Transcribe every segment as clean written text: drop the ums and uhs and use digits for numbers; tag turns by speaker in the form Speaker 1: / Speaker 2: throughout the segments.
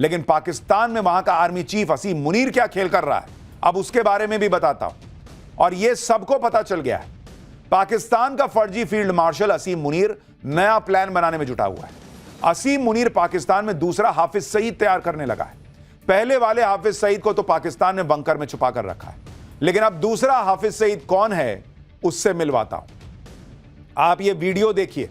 Speaker 1: लेकिन पाकिस्तान में वहां का आर्मी चीफ असीम मुनीर क्या खेल कर रहा है, अब उसके बारे में भी बताता हूं। और यह सबको पता चल गया है, पाकिस्तान का फर्जी फील्ड मार्शल असीम मुनीर नया प्लान बनाने में जुटा हुआ है। असीम मुनीर पाकिस्तान में दूसरा हाफिज सईद तैयार करने लगा है। पहले वाले हाफिज सईद को तो पाकिस्तान ने बंकर में छुपा कर रखा है, लेकिन अब दूसरा हाफिज सईद कौन है उससे मिलवाता हूं। आप ये वीडियो देखिए,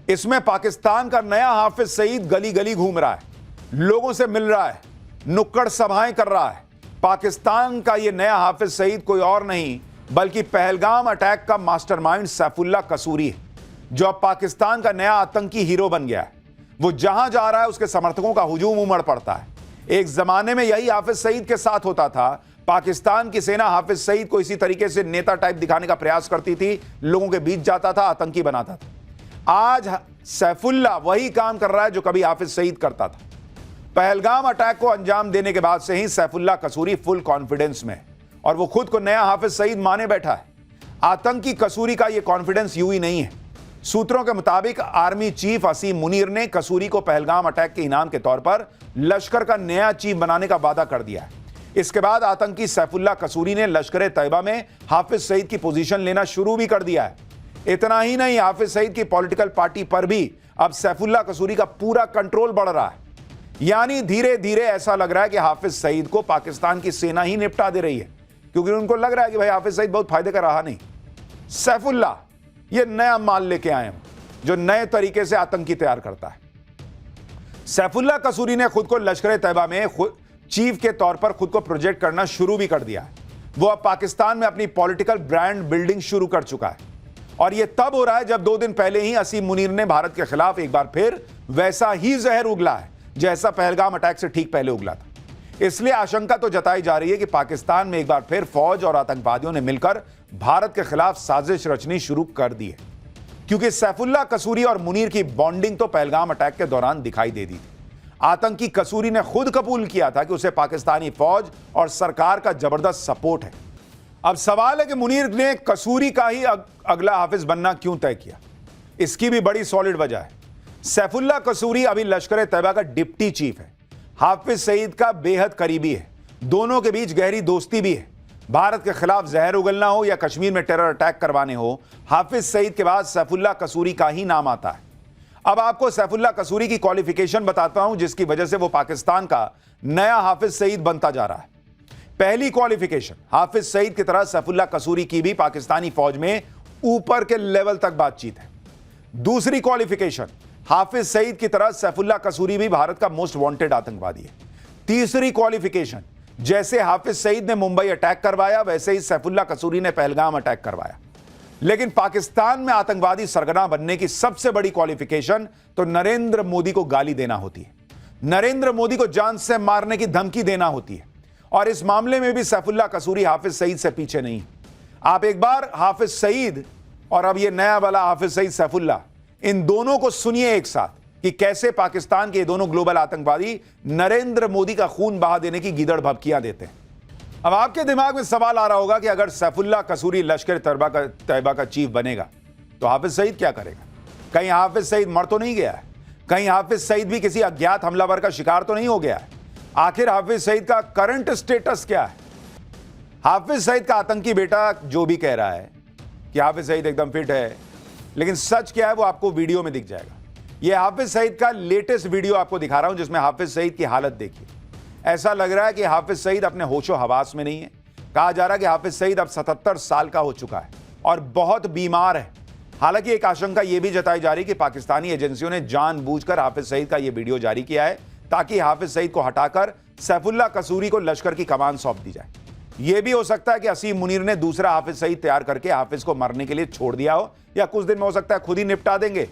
Speaker 1: इसमें पाकिस्तान का नया हाफिज सईद गली गली घूम रहा है, लोगों से मिल रहा है, नुक्कड़ सभाएं कर रहा है। पाकिस्तान का ये नया हाफिज सईद कोई और नहीं बल्कि पहलगाम अटैक का मास्टरमाइंड सैफुल्लाह कसूरी है, जो अब पाकिस्तान का नया आतंकी हीरो बन गया है। वो जहां जा रहा है उसके समर्थकों का हुजूम उमड़ पड़ता है। एक जमाने में यही हाफिज सईद के साथ होता था। पाकिस्तान की सेना हाफिज सईद को इसी तरीके से नेता टाइप दिखाने का प्रयास करती थी, लोगों के बीच जाता था, आतंकी बनाता था। आज सैफुल्लाह वही काम कर रहा है जो कभी हाफिज सईद करता था। पहलगाम अटैक को अंजाम देने के बाद से ही सैफुल्लाह कसूरी फुल कॉन्फिडेंस में और वो खुद को नया हाफिज सईद माने बैठा है। आतंकी कसूरी का ये कॉन्फिडेंस यूं ही नहीं है। सूत्रों के मुताबिक आर्मी चीफ असीम मुनीर ने कसूरी को पहलगाम अटैक के इनाम के तौर पर लश्कर का नया चीफ बनाने का वादा कर दिया है। इसके बाद आतंकी सैफुल्लाह कसूरी ने लश्कर तैयबा में हाफिज सईद की पोजीशन लेना शुरू भी कर दिया है। इतना ही नहीं, हाफिज सईद की पॉलिटिकल पार्टी पर भी अब सैफुल्लाह कसूरी का पूरा कंट्रोल बढ़ रहा है। यानी धीरे धीरे ऐसा लग रहा है कि हाफिज सईद को पाकिस्तान की सेना ही निपटा दे रही है, क्योंकि उनको लग रहा है कि भाई हाफिज सईद बहुत फायदे का रहा नहीं। सैफुल्लाह ये नया माल लेके आए हैं जो नए तरीके से आतंकी तैयार करता है। सैफुल्लाह कसूरी ने खुद को लश्कर तैयबा में चीफ के तौर पर खुद को प्रोजेक्ट करना शुरू भी कर दिया है। वो अब पाकिस्तान में अपनी पॉलिटिकल ब्रांड बिल्डिंग शुरू कर चुका है, और यह तब हो रहा है जब 2 दिन पहले ही असीम मुनीर ने भारत के खिलाफ एक बार फिर वैसा ही जहर उगला है जैसा पहलगाम अटैक से ठीक पहले उगला था। इसलिए आशंका तो जताई जा रही है कि पाकिस्तान में एक बार फिर फौज और आतंकवादियों ने मिलकर भारत के खिलाफ साजिश रचनी शुरू कर दी है, क्योंकि सैफुल्लाह कसूरी और मुनीर की बॉन्डिंग तो पहलगाम अटैक के दौरान दिखाई दे दी थी। आतंकी कसूरी ने खुद कबूल किया था कि उसे पाकिस्तानी फौज और सरकार का जबरदस्त सपोर्ट है। अब सवाल है कि मुनीर ने कसूरी का ही अगला हाफिज बनना क्यों तय किया। इसकी भी बड़ी सॉलिड वजह है। सैफुल्लाह कसूरी अभी लश्कर तैयबा का डिप्टी चीफ है, हाफिज सईद का बेहद करीबी है, दोनों के बीच गहरी दोस्ती भी है। भारत के खिलाफ जहर उगलना हो या कश्मीर में टेरर अटैक करवाने हो, हाफिज सईद के बाद सैफुल्लाह कसूरी का ही नाम आता है। अब आपको सैफुल्लाह कसूरी की क्वालिफिकेशन बताता हूं, जिसकी वजह से वो पाकिस्तान का नया हाफिज सईद बनता जा रहा है। पहली क्वालिफिकेशन, हाफिज सईद की तरह सैफुल्लाह कसूरी की भी पाकिस्तानी फौज में ऊपर के लेवल तक बातचीत है। दूसरी क्वालिफिकेशन, हाफिज सईद की तरह सैफुल्लाह कसूरी भी भारत का मोस्ट वांटेड आतंकवादी है। तीसरी क्वालिफिकेशन, जैसे हाफिज सईद ने मुंबई अटैक करवाया वैसे ही सैफुल्लाह कसूरी ने पहलगाम अटैक करवाया। लेकिन पाकिस्तान में आतंकवादी सरगना बनने की सबसे बड़ी क्वालिफिकेशन तो नरेंद्र मोदी को गाली देना होती है, नरेंद्र मोदी को जान से मारने की धमकी देना होती है। और इस मामले में भी सैफुल्लाह कसूरी हाफिज सईद से पीछे नहीं। आप एक बार हाफिज सईद और अब ये नया वाला हाफिज सईद सैफुल्लाह, इन दोनों को सुनिए एक साथ कि कैसे पाकिस्तान के दोनों ग्लोबल आतंकवादी नरेंद्र मोदी का खून बहा देने की गीदड़ भभकियां देते हैं। अब आपके दिमाग में सवाल आ रहा होगा कि अगर सैफुल्लाह कसूरी लश्कर तैयबा का चीफ बनेगा तो हाफिज सईद क्या करेगा? कहीं हाफिज सईद मर तो नहीं गया है? कहीं हाफिज सईद भी किसी अज्ञात हमलावर का शिकार तो नहीं हो गया है? आखिर हाफिज सईद का करंट स्टेटस क्या है? हाफिज सईद का आतंकी बेटा जो भी कह रहा है कि हाफिज सईद एकदम फिट है, लेकिन सच क्या है वो आपको वीडियो में दिख जाएगा। यह हाफिज सईद का लेटेस्ट वीडियो आपको दिखा रहा हूं, जिसमें हाफिज सईद की हालत देखिए। ऐसा लग रहा है कि हाफिज सईद अपने होशो हवास में नहीं है। कहा जा रहा है कि हाफिज सईद अब 77 साल का हो चुका है और बहुत बीमार है। हालांकि एक आशंका यह भी जताई जा रही कि पाकिस्तानी एजेंसियों ने जानबूझकर हाफिज सईद का यह वीडियो जारी किया है ताकि हाफिज सईद को हटाकर सैफुल्लाह कसूरी को लश्कर की कमान सौंप दी जाए। यह भी हो सकता है कि असीम मुनीर ने दूसरा हाफिज सईद तैयार करके हाफिज को मरने के लिए छोड़ दिया हो, या कुछ दिन में हो सकता है खुद ही निपटा देंगे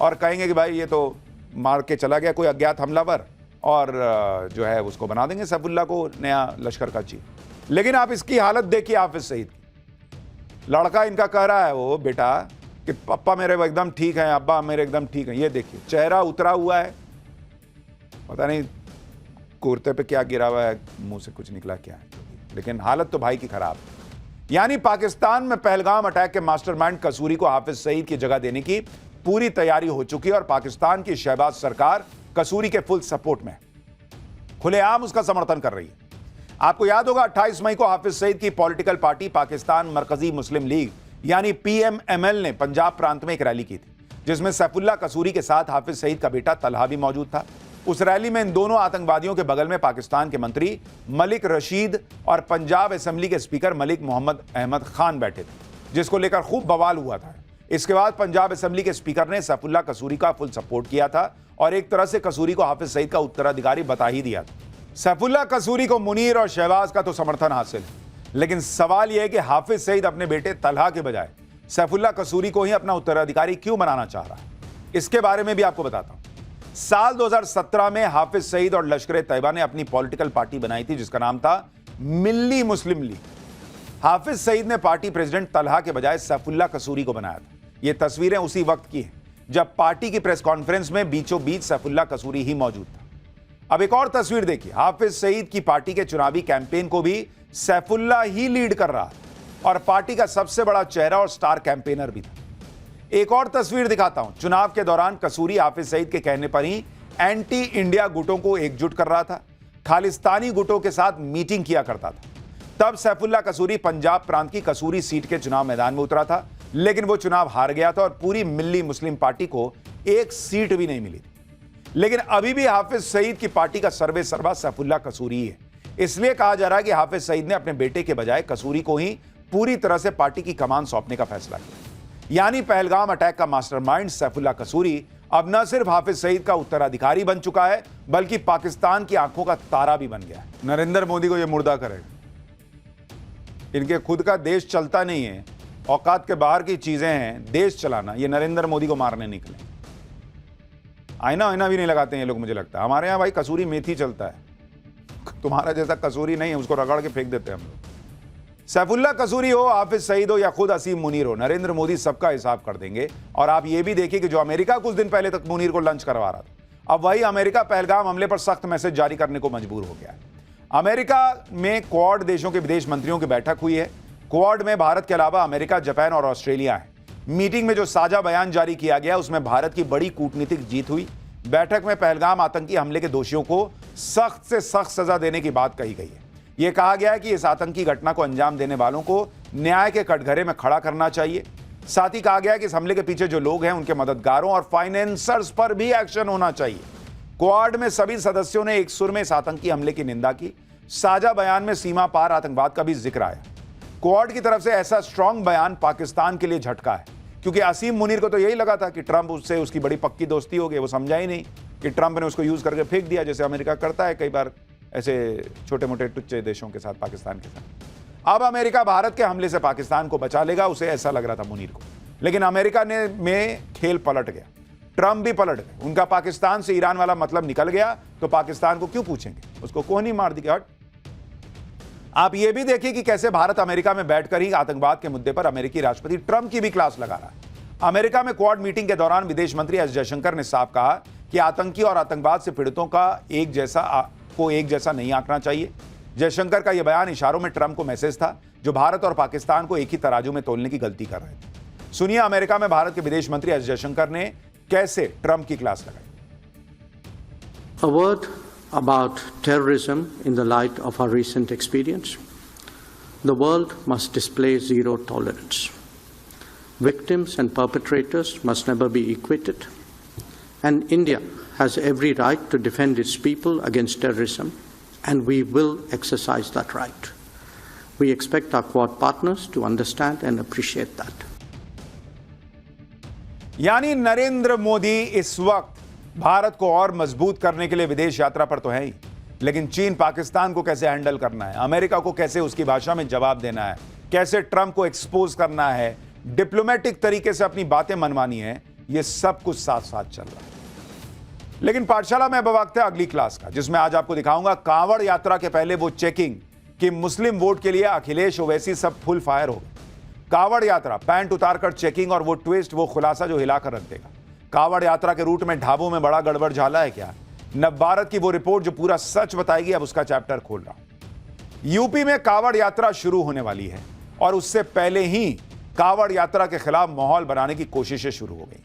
Speaker 1: और कहेंगे कि भाई ये तो मार के चला गया कोई अज्ञात हमलावर, और जो है उसको बना देंगे सैफुल्लाह को नया लश्कर का चीफ। लेकिन आप इसकी हालत देखिए हाफिज सईद की। लड़का इनका कह रहा है वो बेटा कि पापा मेरे एकदम ठीक हैं, अब्बा मेरे एकदम ठीक हैं। ये देखिए चेहरा उतरा हुआ है, पता नहीं कुर्ते पे क्या गिरा हुआ है, मुंह से कुछ निकला क्या है, लेकिन हालत तो भाई की खराब है। यानी पाकिस्तान में पहलगाम अटैक के मास्टरमाइंड कसूरी को हाफिज सईद की जगह देने की पूरी तैयारी हो चुकी है और पाकिस्तान की शहबाज सरकार कसूरी के फुल सपोर्ट में। खुलेआम उसका समर्थन कर रही है। आपको याद होगा 28 मई को हाफिज सईद की पॉलिटिकल पार्टी पाकिस्तान मरकजी मुस्लिम लीग यानी पीएमएमएल ने पंजाब प्रांत में एक रैली की थी, जिसमें सैफुल्लाह कसूरी के साथ हाफिज सईद का बेटा तलहा भी मौजूद था। उस रैली में इन दोनों आतंकवादियों के बगल में पाकिस्तान के मंत्री मलिक रशीद और पंजाब असेंबली के स्पीकर मलिक मोहम्मद अहमद खान बैठे थे, जिसको लेकर खूब बवाल हुआ था। इसके बाद पंजाब असेंबली के स्पीकर ने सैफुल्लाह कसूरी का फुल सपोर्ट किया था और एक तरह से कसूरी को हाफिज सईद का उत्तराधिकारी बता ही दिया था। सैफुल्लाह कसूरी को मुनीर और शहबाज का तो समर्थन हासिल है, लेकिन सवाल यह है कि हाफिज सईद अपने बेटे तलहा के बजाय सैफुल्लाह कसूरी को ही अपना उत्तराधिकारी क्यों बनाना चाह रहा है। इसके बारे में भी आपको बताता हूं। साल 2017 में हाफिज सईद और लश्कर तैयबा ने अपनी पॉलिटिकल पार्टी बनाई थी, जिसका नाम था मिल्ली मुस्लिम लीग। हाफिज सईद ने पार्टी प्रेसिडेंट तलहा के बजाय सैफुल्लाह कसूरी को बनाया था। ये तस्वीरें उसी वक्त की हैं जब पार्टी की प्रेस कॉन्फ्रेंस में बीचों बीच सैफुल्लाह कसूरी ही मौजूद था। अब एक और तस्वीर देखिए, हाफिज सईद की पार्टी के चुनावी कैंपेन को भी सैफुल्लाह ही लीड कर रहा था और पार्टी का सबसे बड़ा चेहरा और स्टार कैंपेनर भी था। एक और तस्वीर दिखाता हूं। चुनाव के दौरान कसूरी हाफिज सईद के कहने पर ही एंटी इंडिया गुटों को एकजुट कर रहा था, खालिस्तानी गुटों के साथ मीटिंग किया करता था। तब सैफुल्लाह कसूरी पंजाब प्रांत की कसूरी सीट के चुनाव मैदान में उतरा था, लेकिन वो चुनाव हार गया था और पूरी मिल्ली मुस्लिम पार्टी को एक सीट भी नहीं मिली थी। लेकिन अभी भी हाफिज सईद की पार्टी का सर्वे सर्वा सैफुल्लाह कसूरी है। इसलिए कहा जा रहा है कि हाफिज सईद ने अपने बेटे के बजाय कसूरी को ही पूरी तरह से पार्टी की कमान सौंपने का फैसला किया। यानी पहलगाम अटैक का मास्टरमाइंड सैफुल्लाह कसूरी अब न सिर्फ हाफिज सईद का उत्तराधिकारी बन चुका है, बल्कि पाकिस्तान की आंखों का तारा भी बन गया है। नरेंद्र मोदी को यह मुर्दा करेगा। इनके खुद का देश चलता नहीं है, औकात के बाहर की चीजें हैं, देश चलाना। ये नरेंद्र मोदी को मारने निकले। आईना भी नहीं लगाते हैं ये लोग, मुझे लगता है। हमारे यहाँ भाई कसूरी मेथी चलता है, तुम्हारा जैसा कसूरी नहीं है, उसको रगड़ के फेंक देते हैं हम लोग। सैफुल्लाह कसूरी हो, हाफिज सईद हो या खुद असीम मुनीर हो, नरेंद्र मोदी सबका हिसाब कर देंगे। और आप ये भी देखिए कि जो अमेरिका कुछ दिन पहले तक मुनीर को लंच करवा रहा था, अब वही अमेरिका पहलगाम हमले पर सख्त मैसेज जारी करने को मजबूर हो गया है। अमेरिका में क्वाड देशों के विदेश मंत्रियों की बैठक हुई है। क्वाड में भारत के अलावा अमेरिका, जापान और ऑस्ट्रेलिया है। मीटिंग में जो साझा बयान जारी किया गया, उसमें भारत की बड़ी कूटनीतिक जीत हुई। बैठक में पहलगाम आतंकी हमले के दोषियों को सख्त से सख्त सजा देने की बात कही गई है। यह कहा गया है कि इस आतंकी घटना को अंजाम देने वालों को न्याय के कटघरे में खड़ा करना चाहिए। साथ ही कहा गया है कि इस हमले के पीछे जो लोग हैं, उनके मददगारों और फाइनेंसर्स पर भी एक्शन होना चाहिए। क्वाड में सभी सदस्यों ने एक सुर में इस आतंकी हमले की निंदा की। साझा बयान में सीमा पार आतंकवाद का भी जिक्र आया। क्वाड की तरफ से ऐसा स्ट्रांग बयान पाकिस्तान के लिए झटका है, क्योंकि असीम मुनीर को तो यही लगा था कि ट्रंप उससे उसकी बड़ी पक्की दोस्ती हो गई। वो समझा ही नहीं कि ट्रंप ने उसको यूज करके फेंक दिया, जैसे अमेरिका करता है कई बार ऐसे छोटे मोटे टुच्चे देशों के साथ, पाकिस्तान के साथ। अब अमेरिका भारत के हमले से पाकिस्तान को बचा लेगा, उसे ऐसा लग रहा था मुनीर को। लेकिन अमेरिका ने में खेल पलट गया, ट्रंप भी पलट गए। उनका पाकिस्तान से ईरान वाला मतलब निकल गया, तो पाकिस्तान को क्यों पूछेंगे, उसको कोहनी मार दी। हट। आप ये भी देखिए कि कैसे भारत अमेरिका में बैठकर ही आतंकवाद के मुद्दे पर अमेरिकी राष्ट्रपति ट्रंप की भी क्लास लगा रहा है। अमेरिका में क्वाड मीटिंग के दौरान विदेश मंत्री एस जयशंकर ने साफ कहा कि आतंकी और आतंकवाद से पीड़ितों का एक जैसा नहीं आंकना चाहिए। जयशंकर का यह बयान इशारों में ट्रंप को मैसेज था, जो भारत और पाकिस्तान को एक ही तराजू में तोलने की गलती कर रहे थे। सुनिए अमेरिका में भारत के विदेश मंत्री एस जयशंकर ने कैसे ट्रंप की क्लास लगाई।
Speaker 2: A word about terrorism in the light of our recent experience. The world must display zero tolerance. Victims and perpetrators must never be equated. And India has every right to defend its people against terrorism, and we will exercise that right. We expect our Quad partners to understand and appreciate that.
Speaker 1: यानी नरेंद्र मोदी इस वक्त भारत को और मजबूत करने के लिए विदेश यात्रा पर तो है ही, लेकिन चीन पाकिस्तान को कैसे हैंडल करना है, अमेरिका को कैसे उसकी भाषा में जवाब देना है, कैसे ट्रंप को एक्सपोज करना है, डिप्लोमेटिक तरीके से अपनी बातें मनवानी है, यह सब कुछ साथ साथ चल रहा है। लेकिन पाठशाला में अब वक्त है अगली क्लास का, जिसमें आज आपको दिखाऊंगा कांवड़ यात्रा के पहले वो चेकिंग कि मुस्लिम वोट के लिए अखिलेश ओवैसी सब फुल फायर हो गए। कांवड़ यात्रा, पैंट उतारकर चेकिंग और वो ट्विस्ट, वो खुलासा जो हिलाकर रख देगा। कांवड़ यात्रा के रूट में ढाबों में बड़ा गड़बड़ झाला है क्या? नवभारत की वो रिपोर्ट जो पूरा सच बताएगी, अब उसका चैप्टर खोल रहा हूं। यूपी में कांवड़ यात्रा शुरू होने वाली है और उससे पहले ही कांवड़ यात्रा के खिलाफ माहौल बनाने की कोशिशें शुरू हो गई।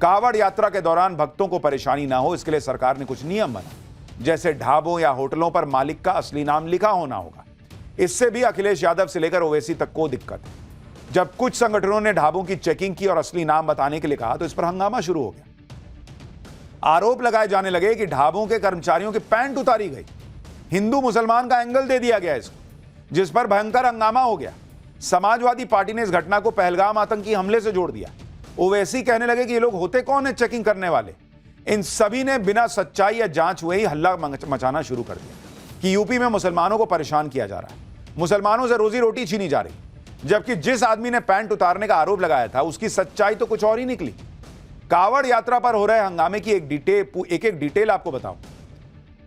Speaker 1: कांवड़ यात्रा के दौरान भक्तों को परेशानी ना हो, इसके लिए सरकार ने कुछ नियम बनाए। जैसे ढाबों या होटलों पर मालिक का असली नाम लिखा होना होगा। इससे भी अखिलेश यादव से लेकर ओवैसी तक को दिक्कत है। जब कुछ संगठनों ने ढाबों की चेकिंग की और असली नाम बताने के लिए कहा तो इस पर हंगामा शुरू हो गया। आरोप लगाए जाने लगे कि ढाबों के कर्मचारियों की पैंट उतारी गई। हिंदू मुसलमान का एंगल दे दिया गया इसको, जिस पर भयंकर हंगामा हो गया। समाजवादी पार्टी ने इस घटना को पहलगाम आतंकी हमले से जोड़ दिया। ओवैसी कहने लगे कि ये लोग होते कौन है चेकिंग करने वाले। इन सभी ने बिना सच्चाई या जांच हुए ही हल्ला मचाना शुरू कर दिया कि यूपी में मुसलमानों को परेशान किया जा रहा है, मुसलमानों से रोजी रोटी छीनी जा रही, जबकि जिस आदमी ने पैंट उतारने का आरोप लगाया था उसकी सच्चाई तो कुछ और ही निकली। कावड़ यात्रा पर हो रहे हंगामे की एक डिटेल आपको बताऊं,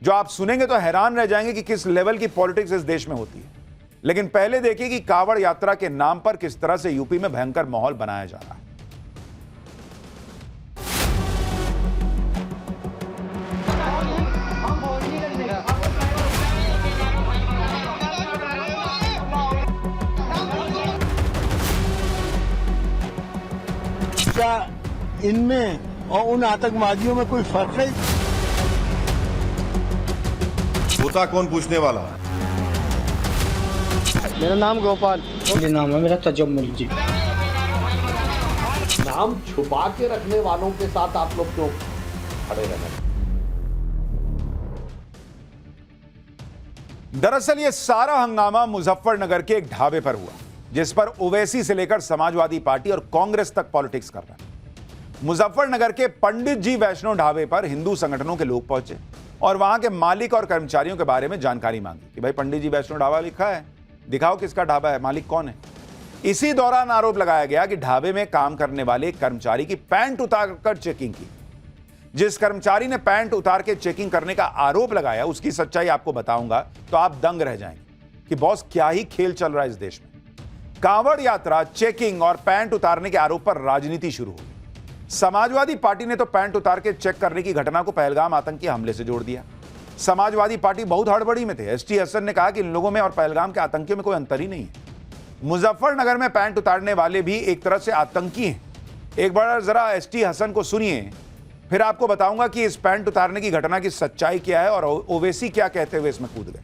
Speaker 1: जो आप सुनेंगे तो हैरान रह जाएंगे कि किस लेवल की पॉलिटिक्स इस देश में होती है। लेकिन पहले देखिए कि कावड़ यात्रा के नाम पर किस तरह से यूपी में भयंकर माहौल बनाया जा रहा है।
Speaker 3: क्या इनमें और उन आतंकवादियों में कोई फर्क है?
Speaker 4: होता कौन पूछने वाला?
Speaker 3: मेरा नाम गोपाल।
Speaker 5: ये नाम है मेरा तजम्मुल जी।
Speaker 6: नाम छुपा के रखने वालों के साथ आप लोग क्यों खड़े रहे?
Speaker 1: दरअसल ये सारा हंगामा मुजफ्फरनगर के एक ढाबे पर हुआ, जिस पर ओवैसी से लेकर समाजवादी पार्टी और कांग्रेस तक पॉलिटिक्स कर रहा है। मुजफ्फरनगर के पंडित जी वैष्णो ढाबे पर हिंदू संगठनों के लोग पहुंचे और वहां के मालिक और कर्मचारियों के बारे में जानकारी मांगी कि भाई पंडित जी वैष्णो ढाबा लिखा है, दिखाओ किसका ढाबा है, मालिक कौन है। इसी दौरान आरोप लगाया गया कि ढाबे में काम करने वाले एक कर्मचारी की पैंट उतारकर चेकिंग की। जिस कर्मचारी ने पैंट उतार के चेकिंग करने का आरोप लगाया उसकी सच्चाई आपको बताऊंगा तो आप दंग रह जाएंगे कि बॉस क्या ही खेल चल रहा है इस देश में। कांवड़ यात्रा, चेकिंग और पैंट उतारने के आरोप पर राजनीति शुरू हो गई। समाजवादी पार्टी ने तो पैंट उतार के चेक करने की घटना को पहलगाम आतंकी हमले से जोड़ दिया। समाजवादी पार्टी बहुत हड़बड़ी में थे। एसटी हसन ने कहा कि इन लोगों में और पहलगाम के आतंकियों में कोई अंतर ही नहीं है। मुजफ्फरनगर में पैंट उतारने वाले भी एक तरह से आतंकी हैं। एक बार जरा एसटी हसन को सुनिए, फिर आपको बताऊंगा कि इस पैंट उतारने की घटना की सच्चाई क्या है और ओवैसी क्या कहते हुए इसमें कूद गए।